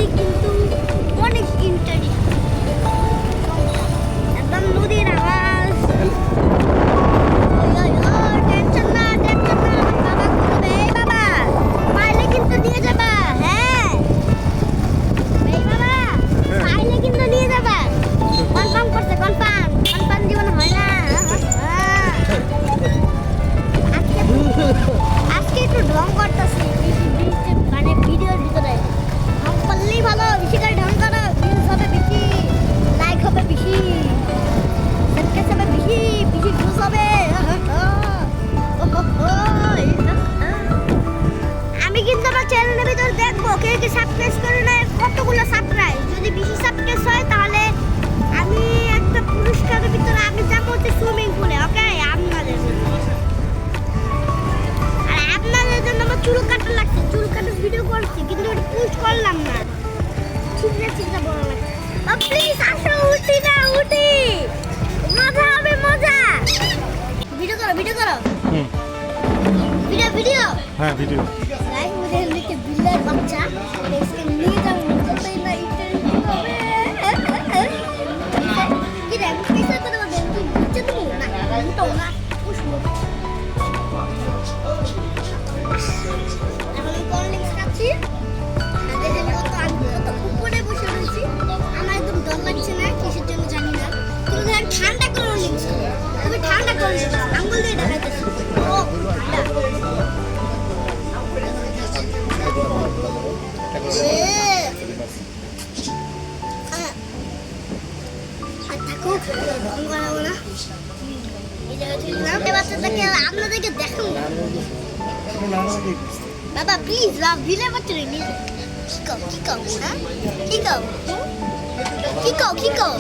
নদী কিন্তু অনেক ইন্টারেস্টিং, একদম নদীর আওয়াজ। টেনশন না টেনশন না, বাবা ঘুরবে। এই বাবা পাইলে কিন্তু নিয়ে যাবা। হ্যাঁ এই বাবা পাইলে কিন্তু নিয়ে যাবা। কনফার্ম করছে, কনফার্ম কনফার্ম জীবন হয় না। আজকে একটু ঢং করতেছি মানে ভিডিওর ভিতরে। ঢং করলেই ভালো, বেশি করে ঢং করো, ভিউজ হবে বেশি, লাইক হবে বেশি, সাবস্ক্রাইব হবে বেশি, বেশি ভিউজ হবে। আমি কিন্তু আমার চ্যানেলের ভিতরে দেখবো কে কে সাবস্ক্রাইব করে না, কতগুলো সাবস্ক্রাইব। যদি বেশি সাবস্ক্রাইব হয় তাহলে আমি একটা পুরস্কারের ভিতরে আমি যাবো হচ্ছে সুইমিং পুলে। ওকে আপনাদের জন্য, আর আপনাদের জন্য আমার চুল কাটা লাগছে, চুল কাটার ভিডিও করছি কিন্তু ওটা পোস্ট করলাম না। চিন্তা চিন্তা বড় লাগছে। প্লিজ আসো, উঠি না উঠি, মজা হবে মজা। ভিডিও করো ভিডিও করো, ভিডিও ভিডিও, হ্যাঁ ভিডিও। লাইক মুझे লিখে বিল্লার বাচ্চা इसके নিয়ে যাবো কতই না ইন্টারভিউ হবে। কি রে কিসে তো দেব তুই বুঝতে তো না তো না উঠবো। এখন কোন লিংক খাচ্ছি দেখেন, কত আমি কত উপরে বসে রয়েছি, আমার একদম ডর লাগছে না, কিসের জন্য জানি না। কিন্তু দেখেন ঠান্ডা করে লিংক, তুমি ঠান্ডা করে আঙ্গুল দিয়ে দেখাইতেছি। ও আপনাদেরকে দেখুন বাবা, প্লিজ ভিলে বাচ্চা নিয়ে কি কও হ্যাঁ কি কও কি কও কি কও।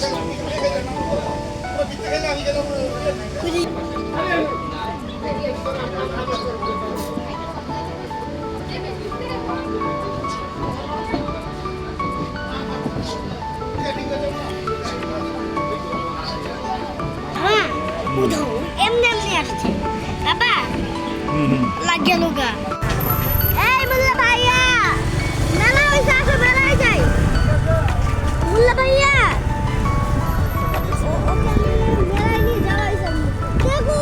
এমনি এমনি আসছে বাবা, লাগিয়ে লোকা। এই মুল্লা ভাইয়া, মেলা হয়েছে, আসো মেলায় যাই। মুল্লা ভাইয়া মেলায় নিয়ে যাওয়া হয়েছে, দেখো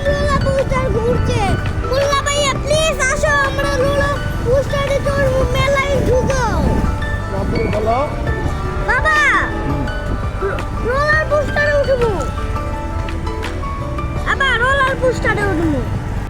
লোলা পোস্টার ঘুরছে। মুল্লা ভাইয়া প্লিজ আসো, আমরা লোলা পোস্টারে চড়বো, মেলায় ঢুকো। বলো